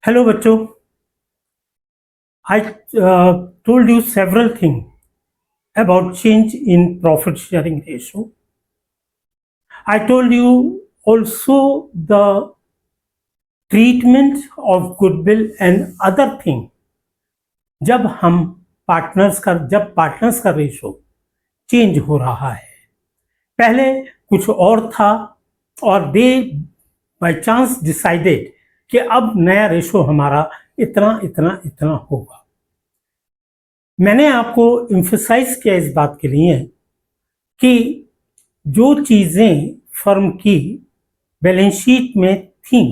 Hello बच्चों, I told you several things about change in profit sharing ratio. I told you also the treatment of goodwill and other thing जब partners का ratio change हो रहा है। पहले कुछ और था और दे बाय चांस डिसाइडेड कि अब नया रेशो हमारा इतना इतना इतना होगा। मैंने आपको एम्फसाइज किया इस बात के लिए कि जो चीज़ें फर्म की बैलेंस शीट में थी,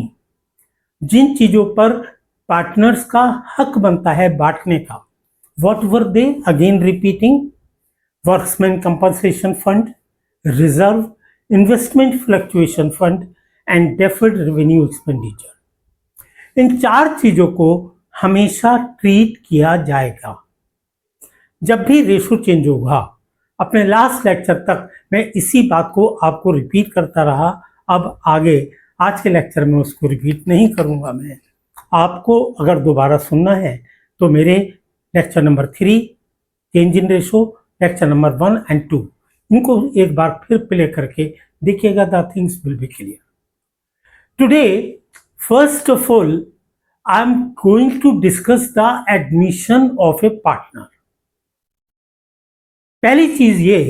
जिन चीज़ों पर पार्टनर्स का हक बनता है बांटने का, what were they? Again repeating, workman compensation fund, reserve, investment fluctuation fund and deferred revenue expenditure. इन चार चीज़ों को हमेशा ट्रीट किया जाएगा। जब भी रेशो चेंज होगा, अपने लास्ट लेक्चर तक मैं इसी बात को आपको रिपीट करता रहा। अब आगे आज के लेक्चर में उसको रिपीट नहीं करूंगा। मैं आपको अगर दोबारा सुनना है तो मेरे lecture number 3 change in ratio, lecture number 1 and 2 इनको एक बार फिर प्ले करके देखिएगा। The things will be clear. Today first of all I am going to discuss the admission of a partner. पहली चीज ये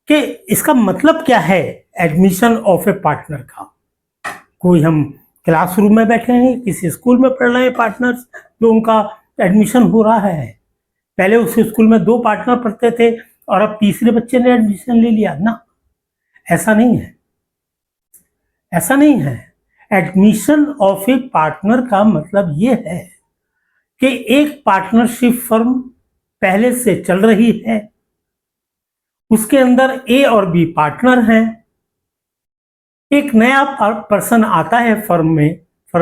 कि इसका मतलब क्या है एडमिशन ऑफ ए पार्टनर का। कोई हम क्लासरूम में बैठे हैं, किसी स्कूल में पढ़ रहे हैं पार्टनर्स, जो उनका एडमिशन हो रहा है। पहले उस स्कूल में 2 पार्टनर पढ़ते थे और अब तीसरे बच्चे ने एडमिशन ले लिया ना, ऐसा नहीं है, ऐसा नहीं है। एडमिशन ऑफ ए पार्टनर का मतलब ये है कि एक पार्टनरशिप फर्म पहले से चल रही है, उसके अंदर ए और बी पार्टनर हैं। एक नया पर्सन आता है फर्म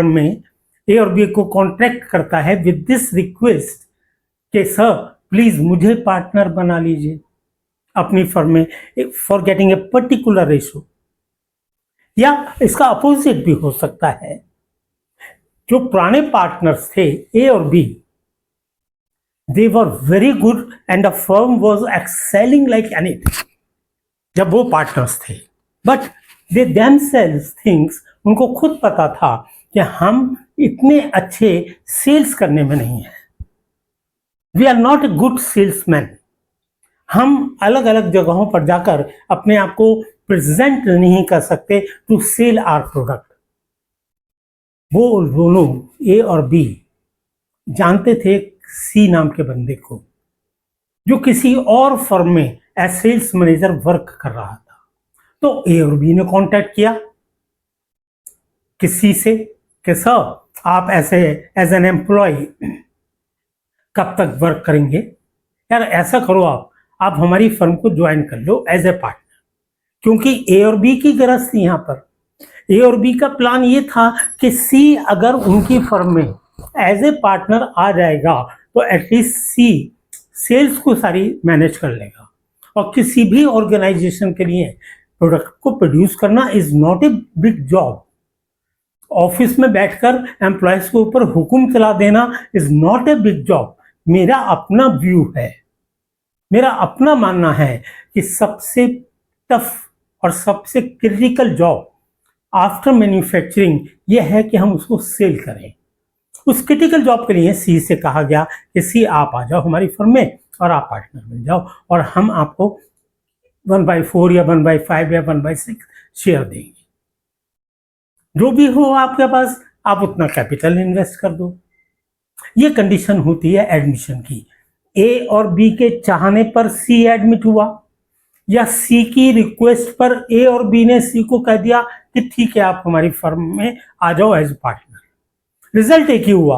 में ए और बी को कॉन्ट्रैक्ट करता है विद दिस रिक्वेस्ट कि सर प्लीज मुझे पार्टनर बना लीजिए अपनी फर्म में for getting a particular ratio. या इसका अपोजिट भी हो सकता है। जो पुराने पार्टनर्स थे ए और B, they were very good and the firm was excelling like anything जब वो पार्टनर्स थे, but they themselves thinks, उनको खुद पता था कि हम इतने अच्छे सेल्स करने में नहीं हैं, we are not a good salesman। हम अलग अलग जगहों पर जाकर अपने आप को प्रेजेंट नहीं कर सकते टू सेल आवर प्रोडक्ट। वो दोनों ए और बी जानते थे सी नाम के बंदे को, जो किसी और फर्म में एज सेल्स मैनेजर वर्क कर रहा था। तो ए और बी ने कांटेक्ट किया किसी से कि सर आप ऐसे एज एन एम्प्लॉय कब तक वर्क करेंगे? यार ऐसा करो, आप हमारी फर्म को ज्वाइन कर लो एज ए पार्टनर। क्योंकि ए और बी की गरज थी यहाँ पर। ए और बी का प्लान ये था कि सी अगर उनकी फर्म में एज ए पार्टनर आ जाएगा तो एटलीस्ट सी सेल्स को सारी मैनेज कर लेगा। और किसी भी ऑर्गेनाइजेशन के लिए प्रोडक्ट को प्रोड्यूस करना is not a big job. Office में बैठकर एम्प्लॉयज के ऊपर हुक्म चला देना is not a big job. मेरा अपना व्यू है, मेरा अपना मानना है कि सबसे टफ और सबसे क्रिटिकल जॉब आफ्टर मैन्युफैक्चरिंग ये है कि हम उसको सेल करें। उस क्रिटिकल जॉब के लिए सी से कहा गया कि सी आप आ जाओ हमारी फर्म में और आप पार्टनर बन जाओ और हम आपको 1/4 या 1/5 या 1/6 शेयर देंगे। जो भी हो आपके पास, आप उतना कैपिटल इन्वेस्ट कर दो। ये कंडीशन होती है एडमिशन की। ए और बी के चाहने पर सी एडमिट हुआ या सी की रिक्वेस्ट पर ए और बी ने सी को कह दिया कि ठीक है आप हमारी फर्म में आ जाओ एज पार्टनर। रिजल्ट एक ही हुआ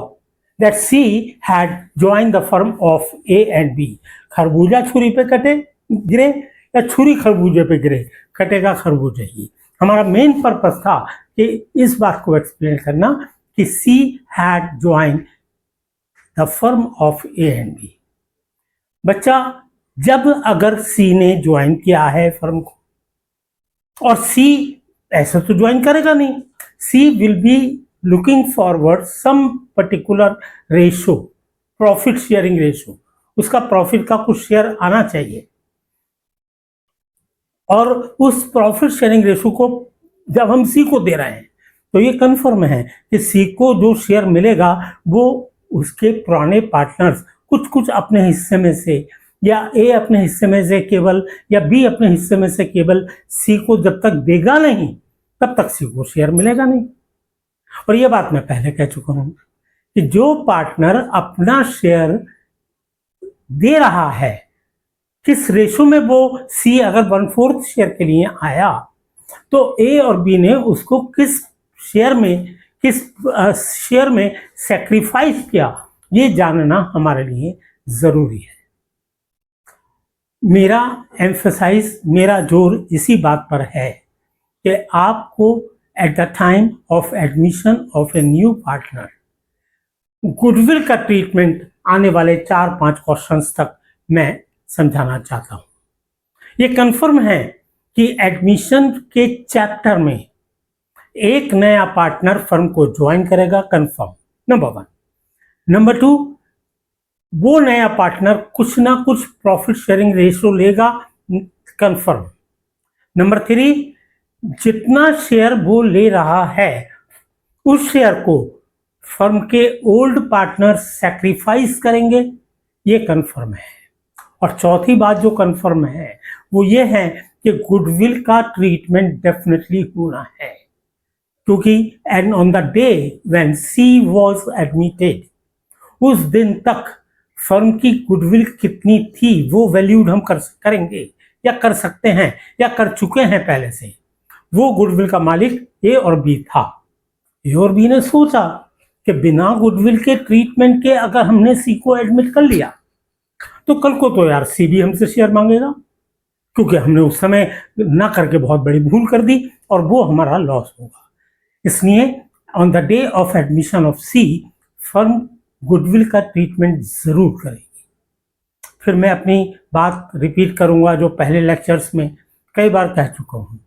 that C had joined the firm of A and B। खरबूजा छुरी पे गिरे या छुरी खरबूजे पे गिरे, कटेगा खरबूजा ही। हमारा मेन पर्पस था कि इस बात को एक्सप्लेन करना कि C had joined the firm of A and B। बच्चा, जब अगर C ने ज्वाइन किया है फर्म को और C ऐसा तो ज्वाइन करेगा नहीं, C will be looking forward some particular ratio, profit sharing ratio, उसका प्रॉफिट का कुछ शेयर आना चाहिए, और उस प्रॉफिट शेयरिंग रेशो को जब हम सी को दे रहे हैं तो ये कन्फर्म है कि सी को जो शेयर मिलेगा वो उसके पुराने पार्टनर्स कुछ कुछ अपने हिस्से में से, या ए अपने हिस्से में से केवल, या बी अपने हिस्से में से केवल सी को जब तक देगा नहीं तब तक सी को शेयर मिलेगा नहीं। और ये बात मैं पहले कह चुका हूं कि जो पार्टनर अपना शेयर दे रहा है, किस रेशो में वो सी अगर 1/4 शेयर के लिए आया तो ए और बी ने उसको किस शेयर में सैक्रिफाइस किया, ये जानना हमारे लिए जरूरी है। मेरा एम्फसाइज, मेरा जोर इसी बात पर है कि आपको at the time of admission of a new partner goodwill का ट्रीटमेंट आने वाले 4-5 क्वेश्चंस तक मैं समझाना चाहता हूं। ये कंफर्म है कि एडमिशन के चैप्टर में एक नया पार्टनर फर्म को ज्वाइन करेगा, कंफर्म, नंबर 1। नंबर 2, वो नया पार्टनर कुछ ना कुछ प्रॉफिट शेयरिंग रेशियो लेगा, कंफर्म। नंबर 3, जितना शेयर वो ले रहा है उस शेयर को फर्म के ओल्ड पार्टनर सैक्रिफाइस करेंगे, ये कंफर्म है। और चौथी बात जो कंफर्म है वो ये है कि गुडविल का ट्रीटमेंट डेफिनेटली होना है, क्योंकि and on the day when she was admitted उस दिन तक फर्म की गुडविल कितनी थी वो वैल्यूड हम करेंगे या कर सकते हैं या कर चुके हैं पहले से। वो गुडविल का मालिक ए और बी था। ए और बी ने सोचा कि बिना गुडविल के ट्रीटमेंट के अगर हमने सी को एडमिट कर लिया तो कल को तो यार सी भी हमसे शेयर मांगेगा, क्योंकि हमने उस समय ना करके बहुत बड़ी भूल कर दी और वो हमारा लॉस होगा। इसलिए on the day of admission of C firm goodwill का ट्रीटमेंट जरूर करेगी। फिर मैं अपनी बात रिपीट करूंगा जो पहले लेक्चर्स में कई बार कह चुका हूं।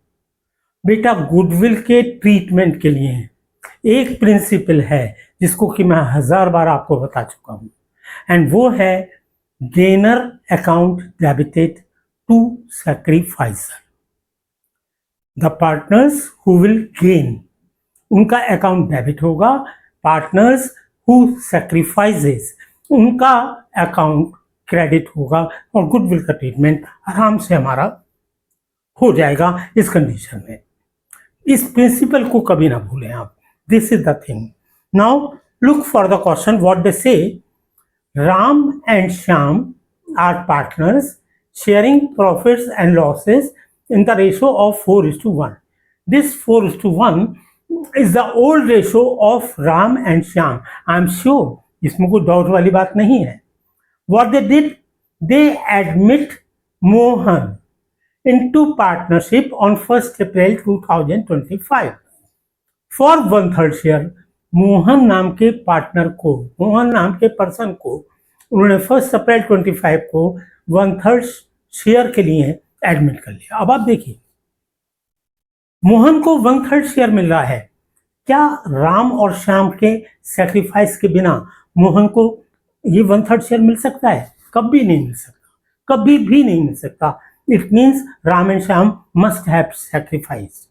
बेटा, गुडविल के ट्रीटमेंट के लिए एक प्रिंसिपल है जिसको कि मैं 1000 बार आपको बता चुका हूं, एंड वो है gainer account debited to sacrificer. The partners who will gain, उनका अकाउंट डेबिट होगा, पार्टनर्स हु सैक्रिफाइसेस उनका अकाउंट क्रेडिट होगा, और गुडविल का ट्रीटमेंट आराम से हमारा हो जाएगा इस कंडीशन में। इस प्रिंसिपल को कभी ना भूलें आप। This is the thing. Now look for the question what they से। Ram and Shyam are partners sharing profits and losses in the ratio of 4:1. This 4:1 is the old ratio of Ram and Shyam. I am sure इसमें कोई doubt वाली बात नहीं है। What they did, they admit Mohan into partnership on 1st April 2025 for 1/3 share. Mohan नाम के partner को, मोहन नाम के पर्सन को उन्होंने 1 अप्रैल 25 को 1/3 शेयर के लिए एडमिट कर लिया। अब आप देखिए, मोहन को 1/3 शेयर मिल रहा है। क्या राम और श्याम के सैक्रिफाइस के बिना मोहन को ये 1/3 शेयर मिल सकता है? कभी नहीं मिल सकता, कभी भी नहीं मिल सकता। It means Ram and Shyam must have sacrifice.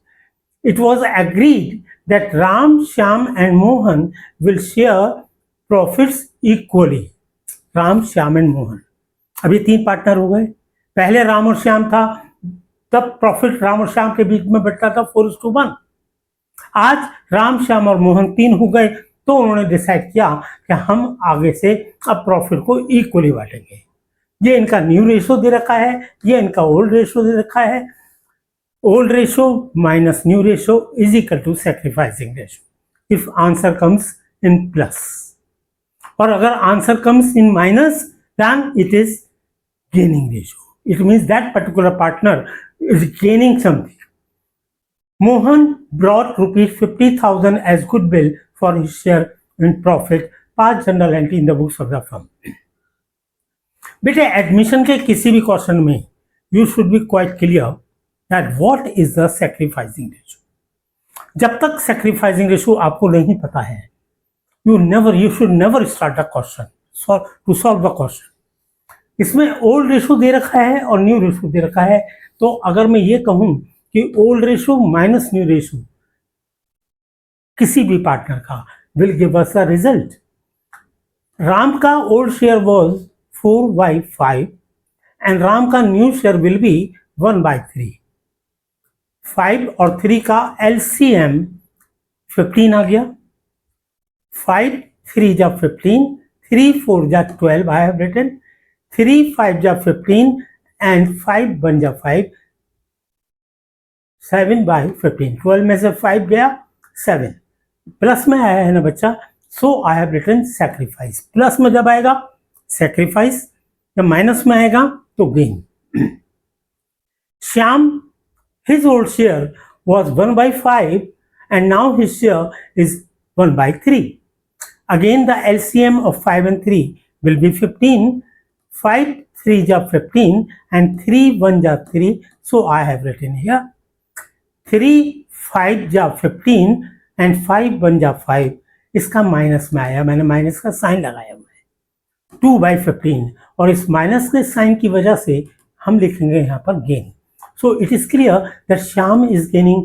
It was agreed that Ram, Shyam and Mohan will share profits equally. Ram, Shyam and Mohan, अभी 3 पार्टनर हो गए। पहले राम और श्याम था, तब प्रॉफिट राम और श्याम के बीच में बंटता था 4:1। आज राम, श्याम और मोहन 3 हो गए, तो उन्होंने डिसाइड किया कि हम आगे से अब प्रॉफिट को इक्वली बांटेंगे। ये इनका न्यू रेशो दे रखा है, ये इनका ओल्ड रेशो दे रखा है। Old ratio minus new ratio is equal to sacrificing ratio. If answer comes in plus, और अगर answer comes in minus, then it is gaining ratio. It means that particular partner is gaining something. Mohan brought rupees 50,000 as goodwill for his share in profit, past journal entry in the books of the firm. बेटे, admission के किसी भी question में you should be quite clear that what is the sacrificing ratio. जब तक sacrificing ratio आपको नहीं पता है, you should never start the question to solve the question. इसमें ओल्ड रेशो दे रखा है और न्यू रेशो दे रखा है, तो अगर मैं ये कहूं कि old ratio minus new ratio किसी भी पार्टनर का will give us a result. Ram का old share was 4/5 and Ram का न्यू शेयर विल बी 1/3. 5 और 3 का एलसीएम 15 आ गया. 5 3 जा 15, 3 4 जा 12 आई हैव रिटन, 3 5 जा 15 एंड 5 1 जा 5, 7/15. 12 में से 5 गया 7, प्लस में आया है ना बच्चा, so I have written sacrifice. Plus में जब आएगा सैक्रिफाइस, जब माइनस में आएगा तो gain. Shyam, his old share was 1/5 and now his share is 1/3. Again the LCM of 5 and 3 will be 15. 5 3 ja 15 and 3 1 ja 3, so I have written here 3 5 ja 15 and 5 1 ja 5. इसका minus में आया, मैंने minus का sign लगाया हुआ है 2/15, और इस माइनस के साइन की वजह से हम लिखेंगे यहाँ पर gain. So it is clear that Shyam is gaining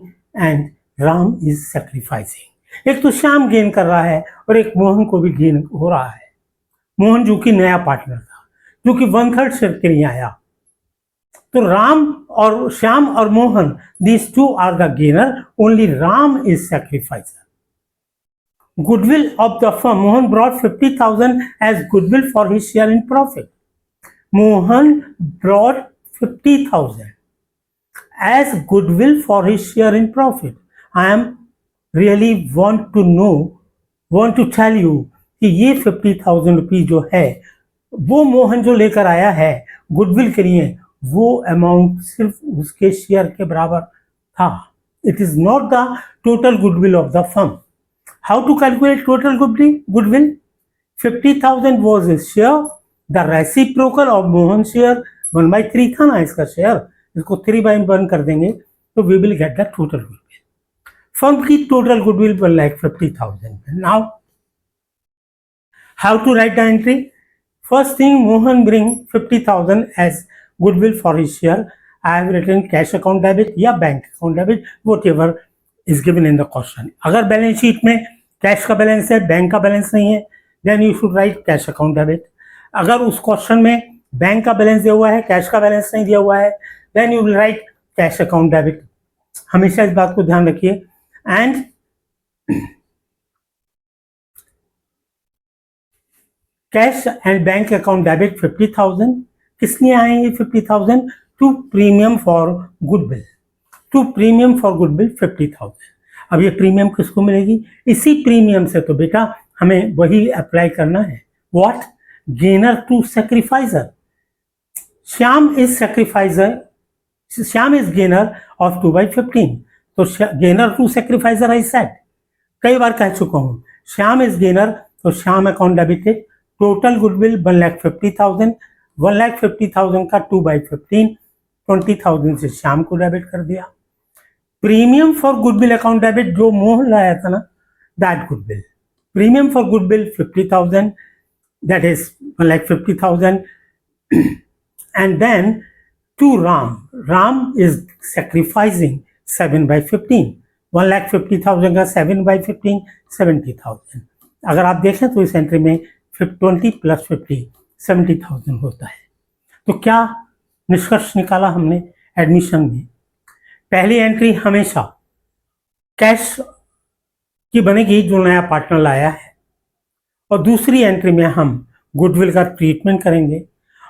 and Ram is sacrificing. एक तो श्याम गेन कर रहा है और एक मोहन को भी गेन हो रहा है. मोहन जो कि नया पार्टनर था, जो कि 1/3 शेयर के लिए आया, तो राम और श्याम और Mohan, these two are the gainer, only Ram is sacrificer. Goodwill of the firm, Mohan brought 50,000 as goodwill for his share in profit. Mohan brought 50,000 as goodwill for his share in profit. I am really want to tell you कि ये 50,000 rupees जो है वो मोहन जो लेकर आया है goodwill के लिए, वो अमाउंट सिर्फ उसके शेयर के बराबर था. It is not the total goodwill of the firm. How to calculate total goodwill? 50,000 was his share, the reciprocal of Mohan share 1/3 था ना इसका शेयर, इसको 3/1 कर देंगे तो we will get the total goodwill. Firm की total goodwill 1,50,000. Now how to write the entry? First thing, Mohan bring 50,000 as goodwill for his share. I have written cash account debit या bank account debit, whatever is given in the question. अगर balance sheet में cash का balance है, bank का balance नहीं है, then you should write cash account debit. अगर उस क्वेश्चन में बैंक का बैलेंस दिया हुआ है, कैश का बैलेंस नहीं दिया हुआ है, then you will write cash account debit. हमेशा इस बात को ध्यान रखिए. And cash and bank account debit 50,000. किस लिए आए ये 50,000? To premium for goodwill. To premium for goodwill 50,000. अब ये प्रीमियम किसको मिलेगी? इसी प्रीमियम से तो बेटा हमें वही अप्लाई करना है. What? Gainer to sacrificer. Shyam is sacrificer, Shyam is gainer of 2/15. तो gainer to sacrificer I said, कई बार कह चुका हूं. श्याम इज गेनर, तो Shyam account debited. Total goodwill 1,50,000. 1,50,000 का 2/15, 20,000 से श्याम को डेबिट कर दिया. Premium for goodwill account debit जो मोहन लाया था ना, that goodwill. Premium for goodwill 50,000, that is 1,50,000. And then to Ram is sacrificing 7/15. 1,50,000 का 7/15 70,000. अगर आप देखें तो इस एंट्री में 20 + 50 70,000 होता है. तो क्या निष्कर्ष निकाला हमने एडमिशन में? पहली एंट्री हमेशा कैश की बनेगी जो नया पार्टनर लाया है, और दूसरी एंट्री में हम गुडविल का ट्रीटमेंट करेंगे.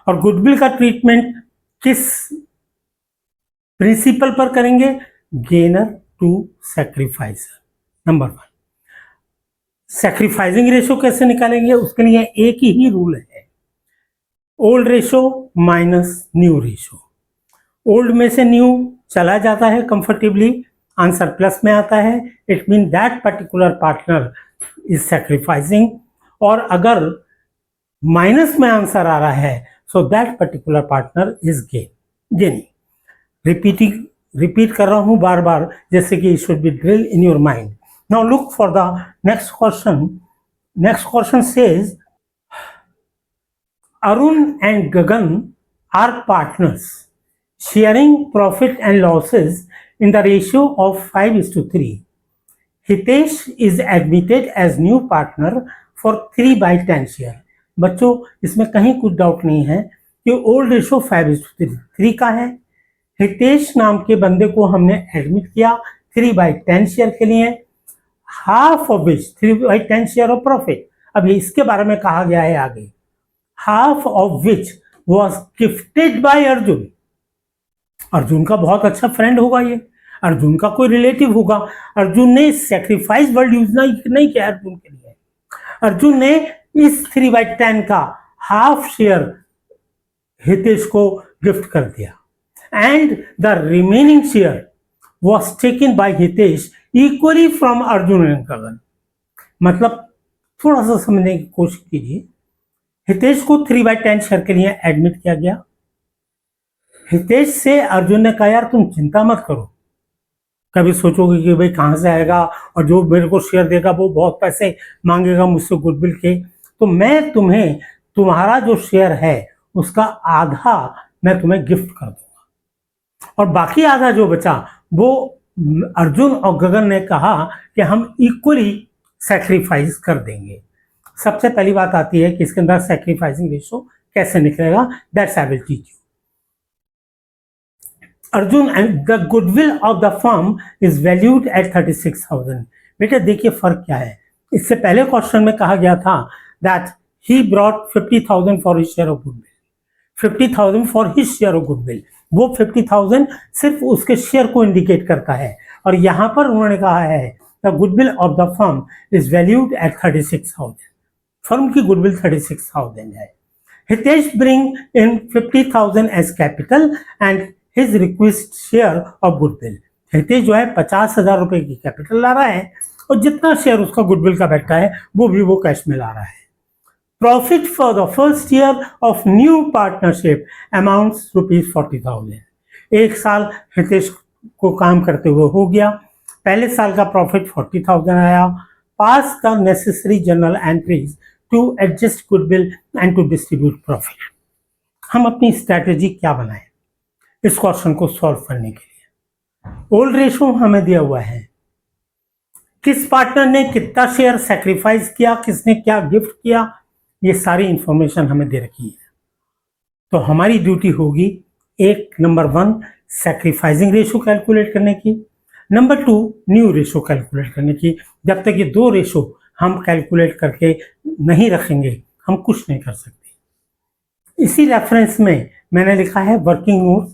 और गुडविल का ट्रीटमेंट किस प्रिंसिपल पर करेंगे? Gainer to sacrificer. Number 1. Sacrificing ratio कैसे निकालेंगे? उसके लिए एक ही रूल है, old ratio minus new ratio. Old में से न्यू चला जाता है कंफर्टेबली, आंसर प्लस में आता है. It mean that particular partner is sacrificing. और अगर माइनस में आंसर आ रहा है, so that particular partner is gaining. Repeating repeat कर रहा हूं बार बार, जैसे कि should be drill in your mind. Now look for the next question. Next question says Arun and Gagan are partners, sharing profit and losses in the ratio of 5:3. Hitesh is admitted as new partner for 3/10 share. बच्चों, इसमें कहीं कुछ doubt नहीं है कि old ratio 5:3 का है. हितेश नाम के बंदे को हमने एडमिट किया 3/10 शेयर के लिए, half of which 3/10 share of profit. अभी इसके बारे में कहा गया है आगे, half of which was gifted by Arjun. Arjun का बहुत अच्छा फ्रेंड होगा ये, अर्जुन का कोई रिलेटिव होगा. अर्जुन ने सैक्रिफाइस वर्ड यूज नहीं किया अर्जुन के लिए. अर्जुन ने इस 3/10 का हाफ शेयर हितेश को गिफ्ट कर दिया, and the remaining share was taken by Hitesh equally from Arjun and Gagan. मतलब थोड़ा सा समझने की कोशिश कीजिए. हितेश को 3/10 शेयर के लिए एडमिट किया गया. हितेश से अर्जुन ने कहा यार तुम चिंता मत करो, कभी सोचोगे कि भाई कहाँ से आएगा और जो मेरे को शेयर देगा वो बहुत पैसे मांगेगा मुझसे गुडविल के, तो मैं तुम्हें तुम्हारा जो शेयर है उसका आधा मैं तुम्हें गिफ्ट कर दूंगा, और बाकी आधा जो बचा वो अर्जुन और गगन ने कहा कि हम इक्वली सैक्रिफाइस कर देंगे. सबसे पहली बात आती है कि इसके अंदर सैक्रिफाइसिंग रेशो कैसे निकलेगा, that's I will teach you. Arjun and the goodwill of the firm is valued at 36,000. बेटे देखिए फर्क क्या है. इससे पहले क्वेश्चन में कहा गया था that he brought 50,000 for his share of goodwill, 50,000 for his share of goodwill. वो 50,000 सिर्फ उसके शेयर को इंडिकेट करता है, और यहां पर उन्होंने कहा है the goodwill of the firm is valued at 36,000. Firm की गुडविल 36,000 है. Hitesh bring in 50,000 as capital and his request share of goodwill. Hitesh जो है 50,000 रुपए की कैपिटल ला रहा है, और जितना शेयर उसका गुडविल का बैठा है वो भी वो कैश में ला रहा है. Profit for the first year of new partnership amounts ₹40,000. एक साल हितेश को काम करते हुए हो गया, पहले साल का प्रॉफिट 40,000 आया. Pass the necessary journal entries to adjust goodwill and to distribute profit. हम अपनी स्ट्रैटेजी क्या बनाएं इस क्वेश्चन को सॉल्व करने के लिए. ओल्ड रेशो हमें दिया हुआ है, किस पार्टनर ने कितना शेयर सैक्रिफाइस किया, किसने क्या गिफ्ट किया, ये सारी इंफॉर्मेशन हमें दे रखी है. तो हमारी ड्यूटी होगी एक नंबर 1 सैक्रिफाइसिंग रेशो कैलकुलेट करने की, नंबर 2 न्यू रेशो कैलकुलेट करने की. जब तक ये दो रेशो हम कैलकुलेट करके नहीं रखेंगे हम कुछ नहीं कर सकते. इसी रेफरेंस में मैंने लिखा है वर्किंग नोट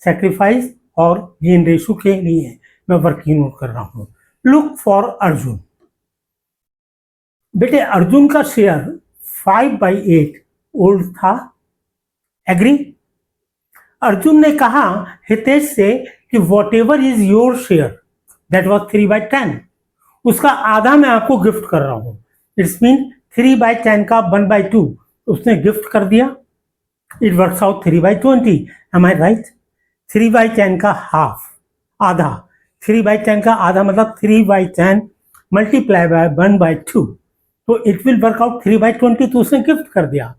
सैक्रिफाइस और गेन रेशो के लिए मैं वर्किंग नोट कर रहा हूं. Look for Arjun. बेटे अर्जुन का शेयर 5/8 ओल्ड था, एग्री. अर्जुन ने कहा हितेश से कि what ever is your share that was 3/10, उसका आधा मैं आपको गिफ्ट कर रहा हूं. इट्स मीन 3/10 का 1/2 उसने गिफ्ट कर दिया. It works out 3/20. Am I right? 3/10 का हाफ, आधा. 3/10 का आधा मतलब 3/10 मल्टीप्लाई बाय 1/2, तो इट विल वर्क आउट 3/20. तो उसने गिफ्ट कर दिया,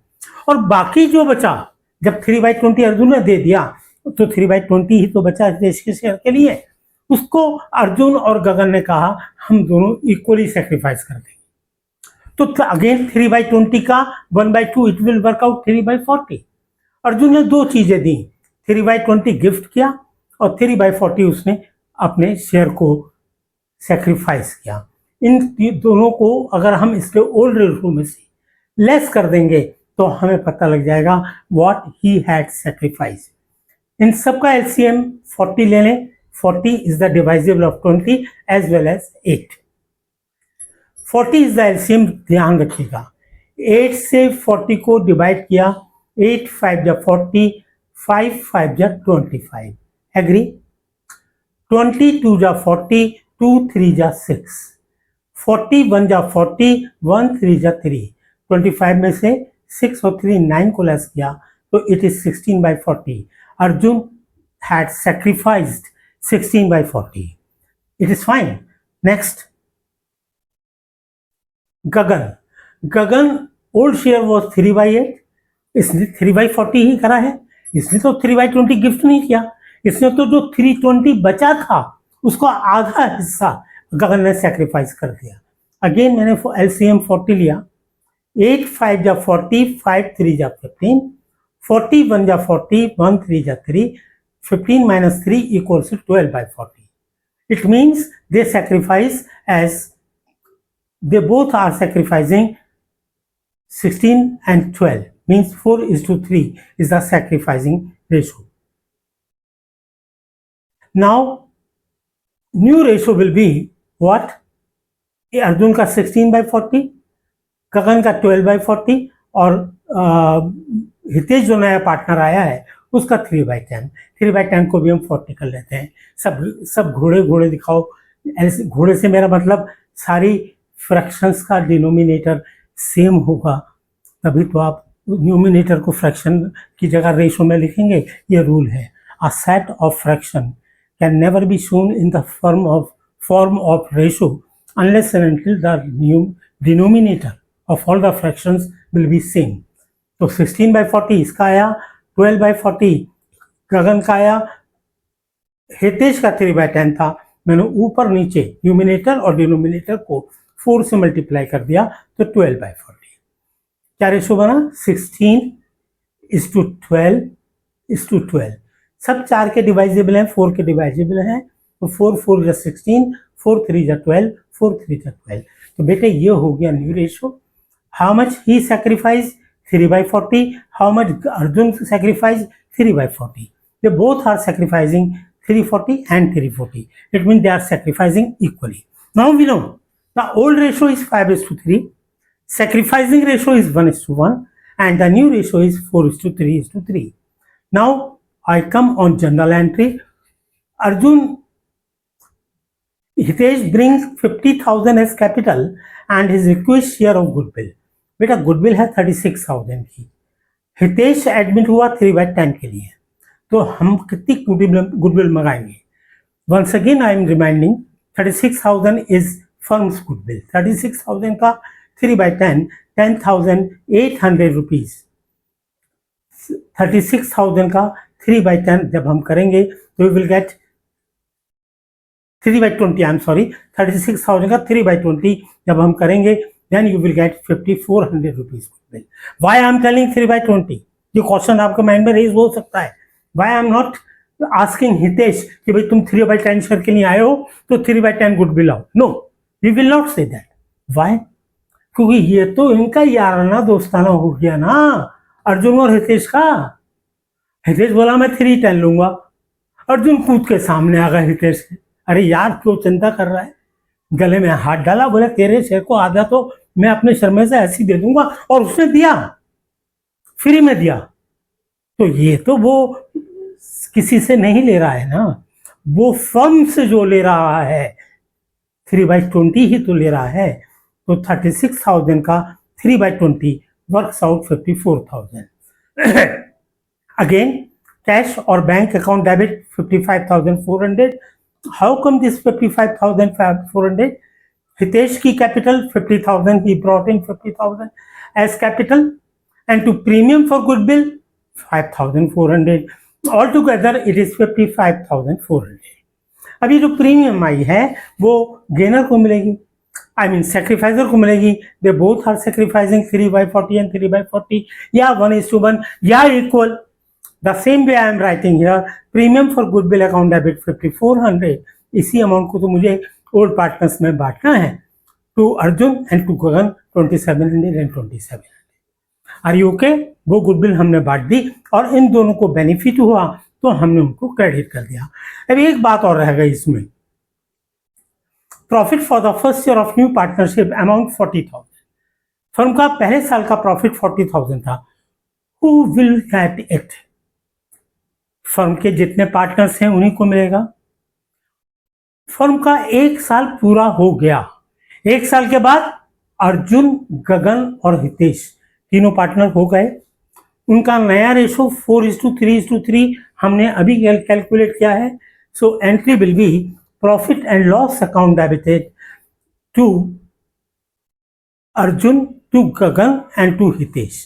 और बाकी जो बचा जब 3/20 अर्जुन ने दे दिया तो 3/20 ही तो बचा देश के शेयर के लिए. उसको अर्जुन और गगन ने कहा हम दोनों इक्वली सैक्रिफाइस कर देंगे. तो अगेन 3/20 का 1/2 it will work out 3/40. Arjun ने दो चीजें दी, 3/20 गिफ्ट किया और 3/40 उसने अपने शेयर को सैक्रिफाइस किया. इन दोनों को अगर हम इसके ओल्ड रेशो में से लेस कर देंगे तो हमें पता लग जाएगा व्हाट ही हैड सैक्रिफाइस. इन सबका एलसीएम 40 ले लें. 40 is the divisible of 20 as well as 8. 40 is the LCM, ध्यान रखिएगा. 8 से 40 को डिवाइड किया, 8 5 जा 40, 5 5 जा 25. एग्री? 22 जा 40, 2 3 जा 6, 41 जा 40, 1 3 जा 3. 25 में से 6 और 3 9 को लेस किया तो it is 16/40. Arjun had sacrificed 16/40. It is fine. Next, Gagan old share was 3/8, इसने 3/40 ही करा है, इसने तो 3/20 गिफ्ट नहीं किया, इसने तो जो 320 बचा था उसको आधा हिस्सा गगन ने सेक्रीफाइस कर दिया। अगेन मैंने एलसीएम 40 लिया, 8 5 जा 40, 5 3 जा 15, 40 1 जा 40, 1 3 जा 3, 15 minus 3 equals to 12/40. It means they sacrifice as they both are sacrificing 16 and 12, means 4:3 is the sacrificing ratio. Now new ratio will be what? Arjun का 16/40, गगन का 12/40 और हितेश जो नया पार्टनर आया है उसका 3/10। 3/10 को भी हम 40 कर लेते हैं। सब घोड़े दिखाओ। ऐसे घोड़े से मेरा मतलब सारी फ्रैक्शंस का डिनोमिनेटर सेम होगा, तभी तो आप न्यूमिनेटर को फ्रैक्शन की जगह रेशो में लिखेंगे। ये रूल है। A set of fraction can never be shown in the form of ratio unless and until the denominator of all the fractions will be same. तो 16/40 इसका आया, 12/40 गगन का आया, हितेश का 3/10 था। मैंने ऊपर नीचे न्यूमिनेटर और डिनोमिनेटर को 4 से मल्टीप्लाई कर दिया तो 12/40। क्या रेशो बना? 16:12:12। सब 4 के डिवाइजेबल हैं, 4 के डिवाइजेबल हैं, तो 4 4 जा 16, 4 3 जा 12, 4 3 जा 12। तो बेटे ये हो गया new ratio. How much he sacrifice? 3/40। How much Arjun sacrifice? 3/40। They both are sacrificing 340 and 340. It means they are sacrificing equally. Now we know the old ratio is 5:3, sacrificing ratio is 1:1, and the new ratio is 4:3:3. Now I come on journal entry. Arjun Hitesh brings 50,000 as capital and his request share of goodwill. बेटा goodwill है 36,000 की। Hitesh admit हुआ 3/10 के लिए, तो हम कितनी goodwill मंगाएंगे? Once again I am reminding 36,000 is firm's goodwill. 36,000 का 3/10 10,800 रुपीज। 36,000 का 3/10 जब हम करेंगे तो we will get 3/20। I am sorry, 36,000 का 3/20 जब हम करेंगे then you will get 5,400 rupees goodwill. Why I am telling 3/20? ये क्वेश्चन आपके माइंड में रेज हो सकता है। Why I am not asking Hitesh कि भाई तुम 3/10 शेयर के लिए आए हो तो 3/10 गुडविल आओ। No, we will not say that. Why? क्योंकि ये तो इनका याराना दोस्ताना हो गया ना, अर्जुन और हितेश का। हितेश बोला मैं 3/10 लूंगा, अर्जुन कूद के सामने आ गया हितेश के। अरे यार क्यों चिंता कर रहा है? गले में हाथ डाला, बोले तेरे शेयर को आधा तो मैं अपने शेयर में से ऐसे ही दे दूंगा, और उसने दिया, फ्री में दिया। तो ये तो वो किसी से नहीं ले रहा है ना, वो फर्म से जो ले रहा है 3/20 ही तो ले रहा है। तो 36,000 का 3/20 वर्क्स आउट 54,000। अगेन कैश और bank account debit 55,400। How come this 55,400? Hitesh ki capital 50,000, he brought in 50,000 as capital, and to premium for goodwill 5,400. Altogether it is 55,400. अभी जो प्रीमियम आई है वो गेनर को मिलेगी, आई मीन सेक्रीफाइजर को मिलेगी। They both are sacrificing 3/40 and 3/40, या 1:1 या equal. The same way I am writing here, premium for goodwill account debit 5,400. इसी अमाउंट को तो मुझे ओल्ड पार्टनर्स में बांटना है, to Arjun and to Gagan 2,700 and 2,700. Are you okay? वो गुडविल हमने बांट दी और इन दोनों को बेनिफिट हुआ तो हमने उनको क्रेडिट कर दिया। अब एक बात और रह गई इसमें, profit for the first year of new partnership amount 40,000। Firm का पहले साल का प्रॉफिट 40,000 था। Who will get it? Firm के जितने पार्टनर्स हैं उन्हीं को मिलेगा। फर्म का 1 साल पूरा हो गया, 1 साल के बाद अर्जुन, गगन और हितेश तीनों पार्टनर हो गए। उनका नया रेशो 4:3:3 हमने अभी कैलकुलेट किया है। So entry will be profit and loss account debited to Arjun, to Gagan and to Hitesh.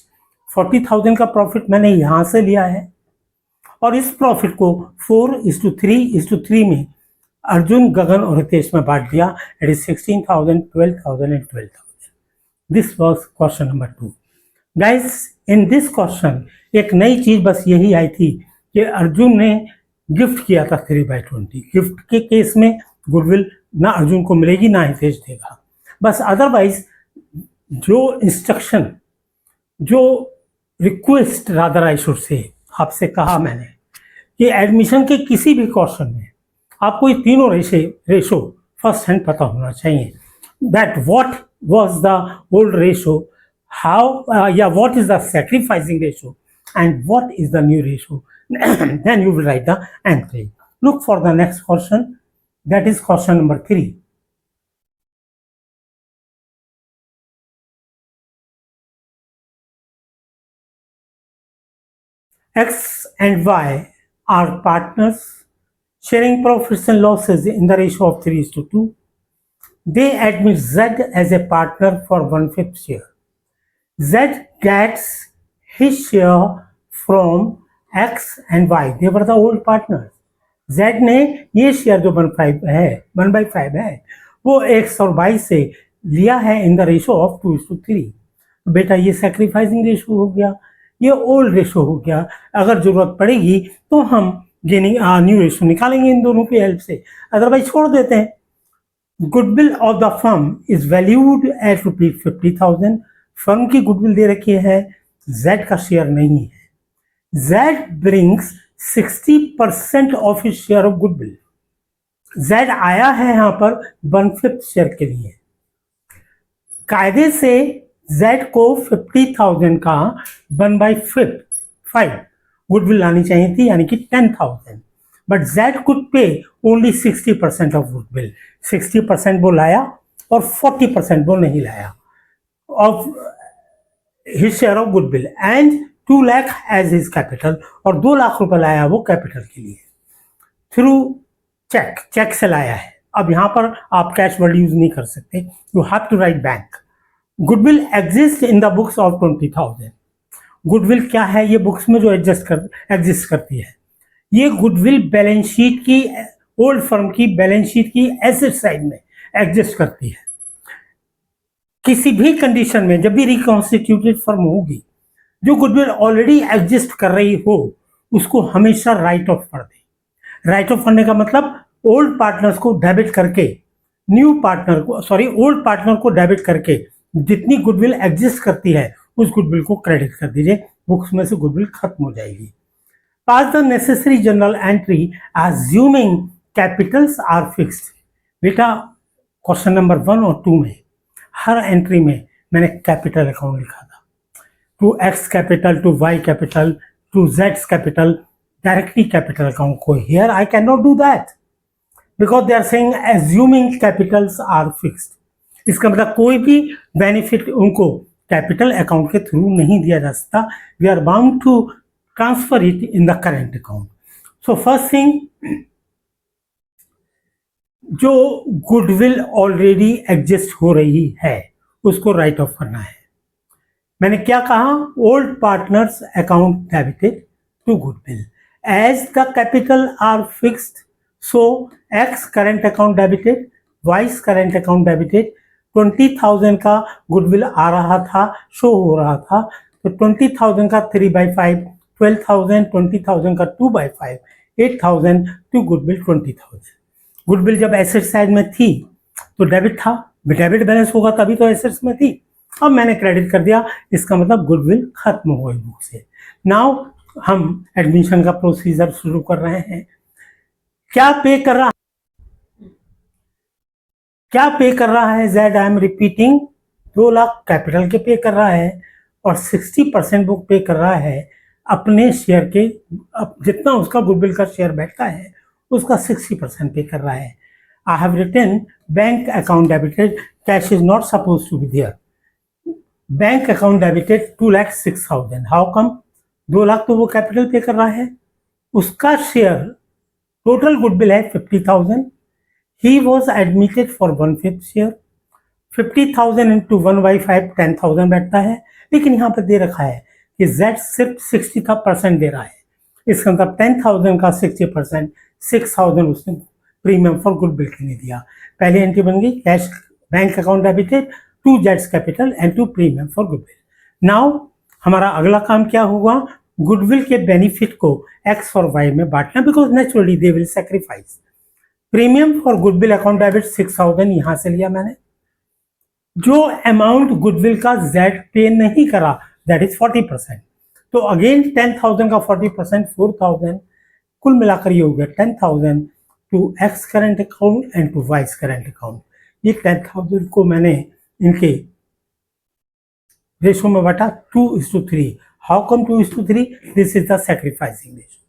40,000 का प्रॉफिट मैंने यहां से लिया है और इस प्रॉफिट को 4:3:3 में अर्जुन, गगन और हितेश में बांट दिया। It is 16,000, 12,000 and 12,000। This was question number 2। Guys, in this question एक नई चीज बस यही आई थी कि अर्जुन ने गिफ्ट किया था 3/20। गिफ्ट के केस में गुडविल ना अर्जुन को मिलेगी ना हितेश देगा। बस अदरवाइज जो इंस्ट्रक्शन, जो request rather I should say आपसे कहा मैंने कि एडमिशन के किसी भी क्वेश्चन में आपको ये तीनों रेशो फर्स्ट हैंड पता होना चाहिए। That what was the old ratio, how या what is the sacrificing ratio and what is the new ratio, then you will write the entry. Look for the next question, that is question number 3। X and Y are partners sharing profits and losses in the ratio of 3:2. They admit Z as a partner for 1/5 share. Z gets his share from X and Y. They were the old partners. Z ने ये share जो 1/5 है वो X और Y से लिया है in the ratio of 2:3। बेटा ये सैक्रिफाइसिंग रेशो हो गया, ये ओल्ड रेशो हो गया। अगर जरूरत पड़ेगी तो हम न्यू रेशो निकालेंगे इन दोनों की हेल्प से, अदरवाइज छोड़ देते हैं। Goodwill of the firm is valued eight ₹50,000। Firm की गुडविल दे रखी है, जेड का शेयर नहीं है। Z brings 60% of his share of goodwill. Z आया है यहां पर 1/5 शेयर के लिए। कायदे से Z को 50,000 का 1/5 गुडविल लानी चाहिए थी, यानी कि 10,000, but Z could pay only 60% of goodwill. 60% वो लाया और 40% वो नहीं लाया of his share of goodwill and 2 lakh as his capital, और 2 लाख रुपए लाया वो कैपिटल के लिए थ्रू चेक से लाया है। अब यहां पर आप कैश वर्ड यूज नहीं कर सकते, you have to write bank. Goodwill exist in the books of 20,000। गुडविल क्या है? ये बुक्स में जो एग्जिस्ट करती है, ये गुडविल बैलेंस शीट की, ओल्ड फर्म की बैलेंस शीट की एसेट साइड में एग्जिस्ट करती है। किसी भी कंडीशन में जब भी रिकॉन्स्टिट्यूटेड फर्म होगी, जो गुडविल ऑलरेडी एग्जिस्ट कर रही हो उसको हमेशा राइट ऑफ कर दे। राइट ऑफ करने का मतलब ओल्ड पार्टनर्स को डेबिट करके ओल्ड पार्टनर को डेबिट करके जितनी गुडविल एग्जिस्ट करती है उस गुडविल को क्रेडिट कर दीजिए, बुक्स में से गुडविल खत्म हो जाएगी। Pass the necessary general entry assuming capitals are fixed. बेटा क्वेश्चन नंबर 1 और 2 में हर एंट्री में मैंने कैपिटल अकाउंट लिखा था, to X capital, to Y capital, to जेड्स कैपिटल, डायरेक्टली कैपिटल अकाउंट को। Here I can not do that because they are saying assuming capitals are fixed. इसका मतलब कोई भी बेनिफिट उनको कैपिटल अकाउंट के थ्रू नहीं दिया जा सकता। We are bound to transfer it in the current account. So first thing, जो गुडविल ऑलरेडी एग्जिस्ट हो रही है उसको राइट ऑफ करना है। मैंने क्या कहा? Old partners account debited to goodwill as the capital are fixed, so X current account debited, Y's current account debited. 20,000 का गुडविल आ रहा था, शो हो रहा था, तो 20,000 का 3/5, 12,000, 20,000 का 2/5, 8,000 टू गुडविल 20,000। गुडविल जब एसेट साइड में थी तो डेबिट था, डेबिट बैलेंस होगा तभी तो एसेट्स में थी। अब मैंने क्रेडिट कर दिया, इसका मतलब गुडविल खत्म हो गई बुक से। नाउ हम एडमिशन का प्रोसीजर शुरू कर रहे हैं। क्या पे कर रहा है Z? I am repeating, 2 lakh capital के पे कर रहा है और 60% बुक पे कर रहा है अपने शेयर के, जितना उसका गुडविल का शेयर बैठता है उसका 60% पे कर रहा है। I have written bank account debited, cash is not suppose to be there. Bank account debited 2,06,000। How come? 2 lakh तो वो कैपिटल पे कर रहा है, उसका शेयर टोटल गुडविल है 50,000. He was admitted for 1/5 share. 50,000 into 1/5 10,000 बैठता है. लेकिन यहाँ पर दे रखा है कि Z सिर्फ 60% दे रहा है. इसका मतलब 10,000 का 60% 6,000 उसने प्रीमियम फॉर गुडविल के लिए दिया. पहली एंट्री बन गई cash bank account debited to जेड्स capital and to premium for goodwill. Now हमारा अगला काम क्या होगा, गुडविल के बेनिफिट को एक्स और वाई में बांटना, because naturally they will sacrifice. Premium for goodwill account debit 6,000 यहां से लिया मैंने. जो अमाउंट गुडविल का जेड पे नहीं करा दैट इज 40%. तो अगेन 10,000 का 40% 4,000, कुल मिलाकर ये हो गया 10,000 to X current account and to Y's current account. ये 10,000 को मैंने इनके रेशो में बांटा 2:3. How come 2:3? This is the sacrificing ratio.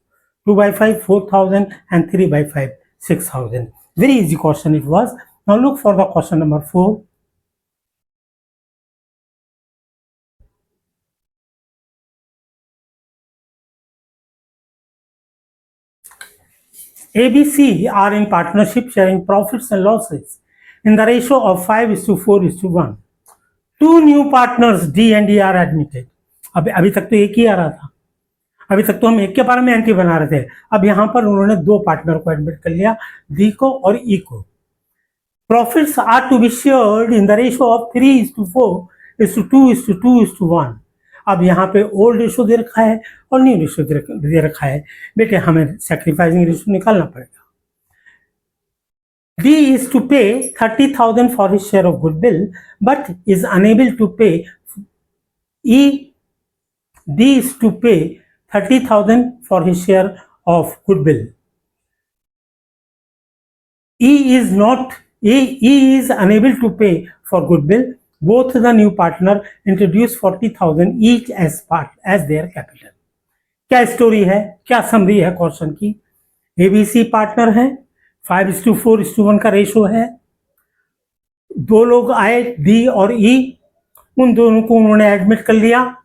2/5 4,000 and 3/5 6,000. Very easy question it was. Now look for the question number 4. ABC are in partnership sharing profits and losses in the ratio of 5:4:1. Two new partners D and E are admitted. अभी तक तो एक ही आ रहा था, अभी तक तो हम एक के बारे में एंट्री बना रहे थे. अब यहां पर उन्होंने दो पार्टनर को एडमिट कर लिया, डी को और ई को. Profits are to be shared in the ratio of 3:4:2:2:1. अब यहाँ पे ओल्ड रेशो दे रखा है और न्यू रेशो दे रखा है. बेटे हमें सैक्रिफाइसिंग रेशो निकालना पड़ेगा. D is to pay 30,000 for his share of goodwill, but is unable to pay. D is to pay 30,000 for his share of goodwill. E is unable to pay for goodwill. Both the new partner introduce 40,000 each as their capital. क्या story है, क्या summary है question की? ABC partner है, 5:4:1 का ratio है. दो लोग आए डी और ई, उन दोनों को उन्होंने एडमिट कर लिया,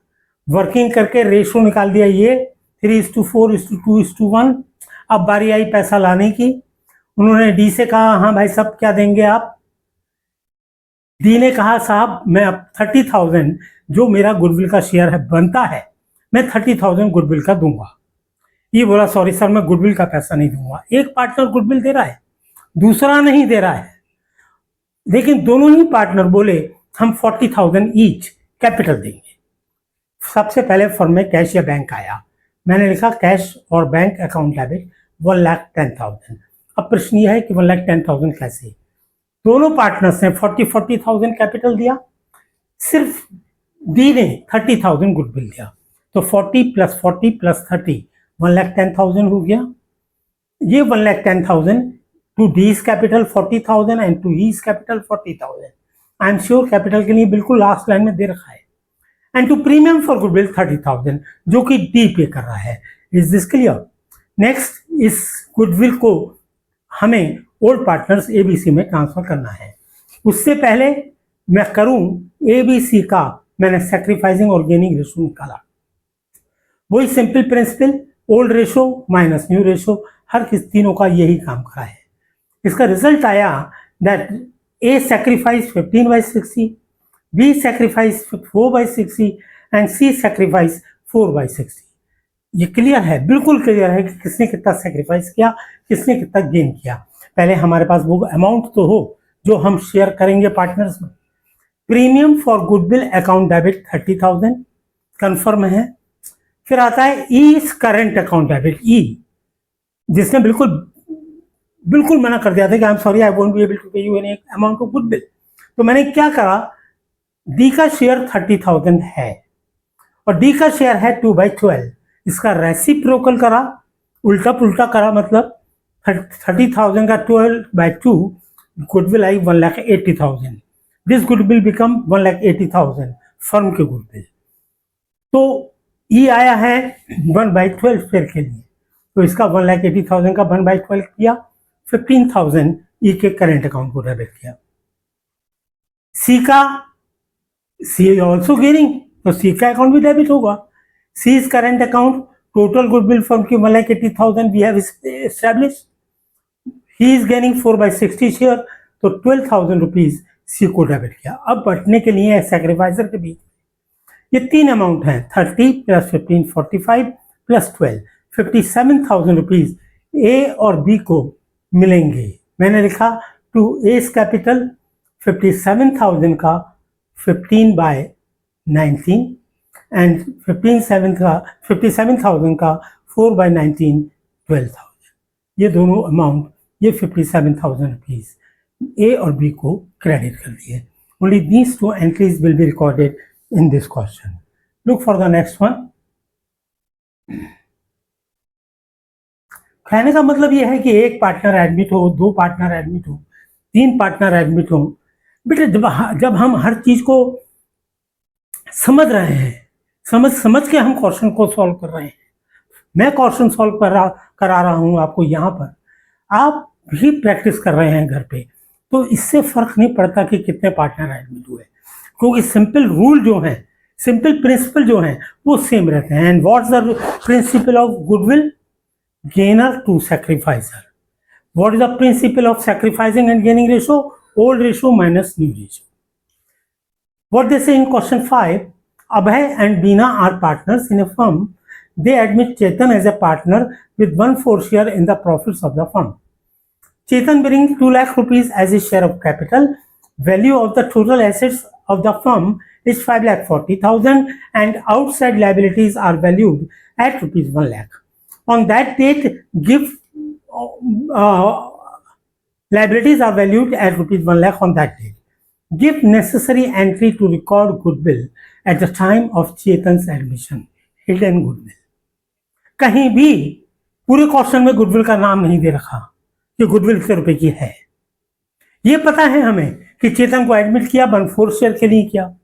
वर्किंग करके रेशो निकाल दिया ये 3:4:2:1. अब बारी आई पैसा लाने की. उन्होंने डी से कहा हाँ भाई साहब क्या देंगे आप? डी ने कहा साहब मैं अब 30,000 जो मेरा गुडविल का शेयर है बनता है, मैं 30,000 गुडविल का दूंगा. ये बोला सॉरी सर मैं गुडविल का पैसा नहीं दूंगा. एक पार्टनर गुडविल दे रहा है, दूसरा नहीं दे रहा है. लेकिन दोनों ही पार्टनर बोले हम 40,000 ईच कैपिटल देंगे. सबसे पहले फर्म में कैश या बैंक आया, मैंने लिखा कैश और बैंक अकाउंट डेबिट 1,10,000. अब प्रश्न यह है कि 1,10,000 कैसे? दोनों पार्टनर्स ने 40,000 कैपिटल दिया, सिर्फ डी ने 30,000 गुडविल दिया. तो 40 + 40 + 30 1,10,000 हो गया. ये 1,10,000 to D's capital 40,000 and to E's capital 40,000. I am sure capital के लिए बिल्कुल लास्ट लाइन में दे रखा है. And to premium for goodwill 30,000 जो कि डी पे कर रहा है. Is this clear? नेक्स्ट इस गुडविल को हमें ओल्ड पार्टनर्स एबीसी में ट्रांसफर करना है. उससे पहले मैं करूं एबीसी का, मैंने सैक्रिफाइसिंग और गेनिंग रेशो निकाला. वही simple principle, old ratio minus new ratio, हर किस तीनों का यही काम करा है. इसका रिजल्ट आया that A sacrifice 15/60, B sacrifice 4/60 and C sacrifice 4/60. ये क्लियर है, बिल्कुल क्लियर है कि किसने कितना सैक्रिफाइस किया, किसने कितना गेन किया. पहले हमारे पास वो अमाउंट तो हो जो हम शेयर करेंगे पार्टनर्स में. Premium for goodwill account debit 30,000 confirm है. फिर आता है E's current account debit, E जिसने बिल्कुल मना कर दिया था कि I am sorry I won't be able to pay you any amount of goodwill. तो मैंने क्या करा, डी का शेयर 30,000 है और डी का शेयर है 2/12. इसका रेसिप्रोकल करा, उल्टा पुल्टा करा, मतलब 30,000 का 12/2 goodwill I 1,80,000. This goodwill become 1,80,000 firm के गुडविल. तो ई आया है 1/12 शेयर के लिए, तो इसका 1,80,000 का 1/12 किया, 15,000 ई के करेंट अकाउंट को डेबिट किया. सी का, सी ऑल्सो गेनिंग, तो सी का अकाउंट भी डेबिट होगा. C is current account, total goodwill firm की 1,80,000 we have established. He is gaining 4/60 share, तो 12,000 रुपीज सी को डेबिट किया। अब बटने के लिए सैक्रिफाइजर के बीच ये तीन अमाउंट हैं, 30 + 15 45 + 12 57,000 रुपीज ए और बी को मिलेंगे। मैंने लिखा टू एस कैपिटल 57,000 का 15/19 एंड 57,000 का 4/19 12,000। ये दोनों अमाउंट, ये 57,000 रुपीज ए और बी को क्रेडिट कर दिए। Only these two entries will be recorded in this question. Look for the next one. कहने का मतलब यह है कि एक पार्टनर एडमिट हो, दो पार्टनर एडमिट हो, तीन पार्टनर एडमिट हो। बेटे जब हम हर चीज को समझ रहे हैं, समझ के हम क्वेश्चन को सॉल्व कर रहे हैं, मैं क्वेश्चन सॉल्व करा रहा हूं आपको, यहाँ पर आप भी प्रैक्टिस कर रहे हैं घर पे, तो इससे फर्क नहीं पड़ता कि कितने पार्टनर एडमिट हुए, क्योंकि सिंपल रूल जो है, सिंपल प्रिंसिपल जो है वो सेम रहते हैं। And what's the principle of goodwill? Gainer to sacrificer. What is the principle of sacrificing and gaining ratio? Old ratio minus new ratio. What they say in question 5, Abhay and Bina are partners in a firm, they admit Chetan as a partner with 1/4 share in the profits of the firm. Chetan brings 2 lakh rupees as his share of capital. Value of the total assets of the firm is 5,40,000 and outside liabilities are valued at rupees 1 lakh. On that date, liabilities are valued at rupees 1 lakh on that date. Give necessary entry to record goodwill at the time of Chetan's admission. Hidden goodwill. कहीं भी पूरे question में goodwill का नाम नहीं दे रखा कि goodwill कितने रुपए की है। ये पता है हमें कि चेतन को एडमिट किया 1/4 शेयर के लिए किया,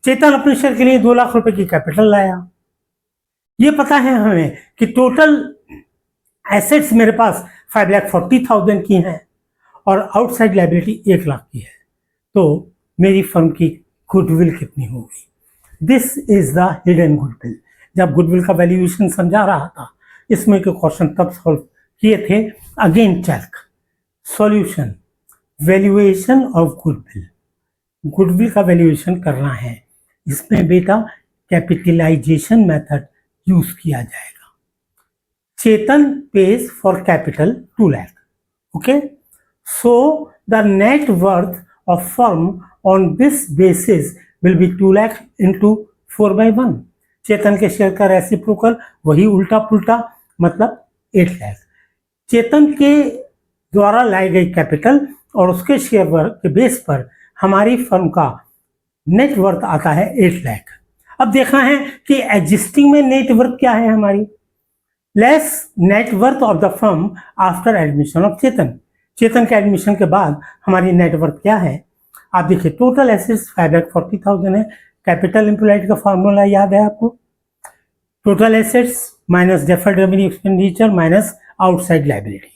चेतन अपने शेयर के लिए 2 लाख रुपए की कैपिटल लाया। ये पता है हमें कि टोटल एसेट्स मेरे पास 5,40,000 की हैं और आउटसाइड लायबिलिटी 1 लाख की है, तो मेरी फर्म की गुडविल कितनी होगी? This is the hidden goodwill. जब गुडविल का वैल्यूएशन समझा रहा था, इसमें के क्वेश्चन तब सॉल्व किए थे। Again check solution, valuation of goodwill. Goodwill का वैल्यूएशन करना है, इसमें बेटा कैपिटलाइजेशन मेथड यूज किया जाएगा। Chetan pays for capital 2 lakh, okay, so the net worth of firm on this basis will be 2 lakh into 4/1। Chetan के शेयर का रेसिप्रोकल वही उल्टा पुल्टा, मतलब 8 लाख। चेतन के द्वारा लाई गई कैपिटल और उसके शेयर के बेस पर हमारी फर्म का नेट वर्थ आता है 8 लाख। अब देखना है कि एग्जिस्टिंग में नेट वर्थ क्या है हमारी, less net worth of the firm after admission of Chetan. Chetan के एडमिशन के बाद हमारी नेट वर्थ क्या है? आप देखिए, टोटल एसेट्स 5,40,000 है। कैपिटल एम्प्लॉयड का फार्मूला याद है आपको? Total assets minus deferred revenue expenditure minus outside liability.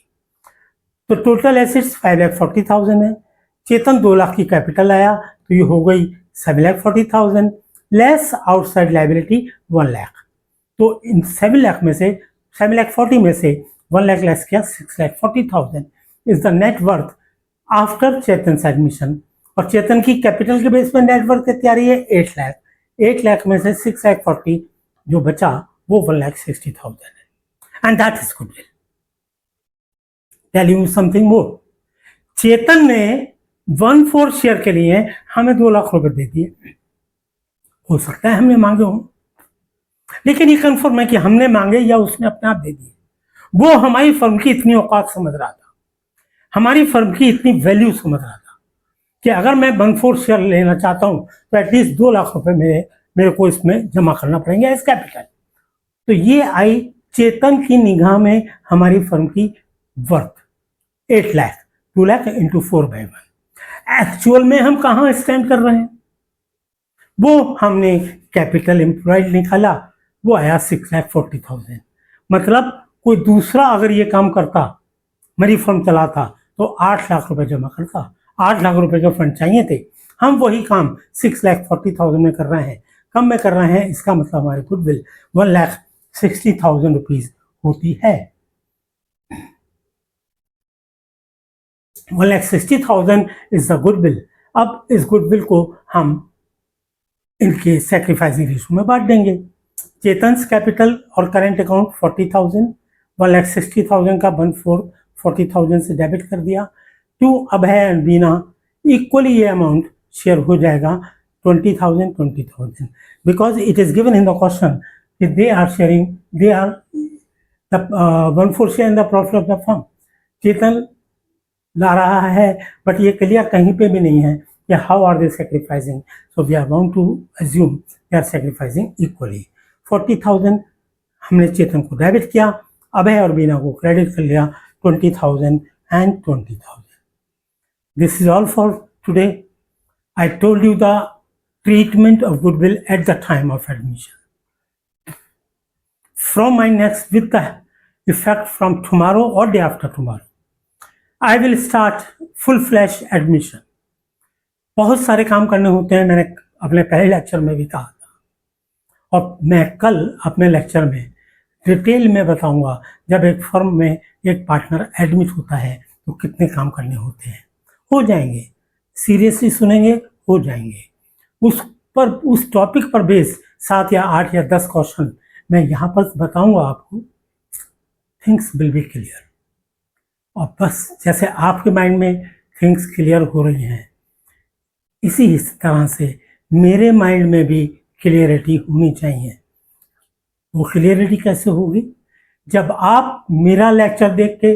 तो टोटल एसेट्स 5,40,000 है। चेतन 2 लाख की कैपिटल आया, तो ये हो गई 7,40,000 लेस आउटसाइड लायबिलिटी 1 लाख। तो इन 7 लाख में से 7,40,000 में से 1 लाख लेस किया, 6,40,000 is the net worth after Chetan admission. और चेतन की कैपिटल के बेस पर नेट वर्थ कितनी आ रही है? 8 लाख। 8 लाख में से 6,40,000 जो बचा वो 1,60,000 है। And that is goodwill. Tell you something more, Chetan ने 1/4 शेयर के लिए हमें 2 लाख रुपए दे दिए। हो सकता है हमने मांगे हों, लेकिन ये कंफर्म है कि हमने मांगे या उसने अपने आप दे दिए। वो हमारी फर्म की इतनी औकात समझ रहा था, हमारी फर्म की इतनी वैल्यू समझ रहा था कि अगर मैं 1/4 शेयर लेना चाहता हूं तो एटलीस्ट 2 लाख रुपए मेरे को इसमें जमा करना पड़ेंगे एज कैपिटल। तो ये आई चेतन की निगाह में हमारी फर्म की worth 8 lakh. 2 lakh into 4/1। Actual में हम कहाँ स्टैंड कर रहे हैं? वो हमने कैपिटल एम्प्लॉयड निकाला, वो आया 6,40,000। मतलब कोई दूसरा अगर ये काम करता, मेरी फर्म चलाता, तो 8 लाख रुपए जमा करता। 8 लाख रुपए के फंड चाहिए थे, हम वही काम 6,40,000 में कर रहे हैं, कम में कर रहे हैं। इसका मतलब हमारी गुडविल 1,60,000 रुपीज होती है। 1,60,000 इज द गुडविल। अब इस गुडविल को हम इनके सेक्रीफाइसिंग रेशो में बांट देंगे। चेतन्स कैपिटल और करेंट अकाउंट 40,000, 1,60,000 का 1/4 40,000 से डेबिट कर दिया। To Abhay and Beena equally ये अमाउंट शेयर हो जाएगा 20,000 because it is given in the question कि they are sharing, they are the 1/4 share in the profit of the firm. Chetan ला रहा है बट ये क्लियर कहीं पे भी नहीं है कि how are they sacrificing, so we are bound to assume they are sacrificing equally. 40,000 हमने चेतन को डेबिट किया, अभय और बीना को क्रेडिट कर लिया 20,000 and 20,000. This is all for today. I told you the treatment of goodwill at the time of admission. From my next, with the effect from tomorrow or day after tomorrow, I will start full-fledged admission. बहुत सारे काम करने होते हैं, मैंने अपने पहले lecture में भी कहा था, और मैं कल अपने लेक्चर में डिटेल में बताऊंगा जब एक फर्म में एक पार्टनर एडमिट होता है तो कितने काम करने होते हैं। हो जाएंगे, सीरियसली सुनेंगे, हो जाएंगे। उस टॉपिक पर बेस 7 या 8 या 10 क्वेश्चन मैं यहाँ पर बताऊंगा आपको। Things will be clear. और बस जैसे आपके माइंड में थिंग्स क्लियर हो रही हैं, इसी तरह से मेरे माइंड में भी क्लियरिटी होनी चाहिए। वो क्लियरिटी कैसे होगी? जब आप मेरा लेक्चर देख के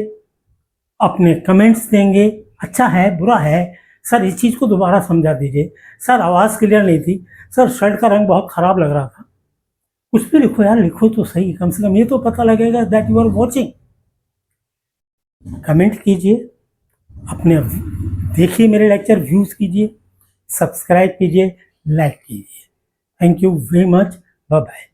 अपने कमेंट्स देंगे, अच्छा है, बुरा है, सर इस चीज़ को दोबारा समझा दीजिए, सर आवाज़ क्लियर नहीं थी, सर शर्ट का रंग बहुत ख़राब लग रहा था, कुछ भी लिखो यार, लिखो तो सही, कम से कम ये तो पता लगेगा that you are watching. Comment कीजिए, अपने देखिए मेरे लेक्चर, व्यूज़ कीजिए, सब्सक्राइब कीजिए, लाइक कीजिए। Thank you very much, bye bye.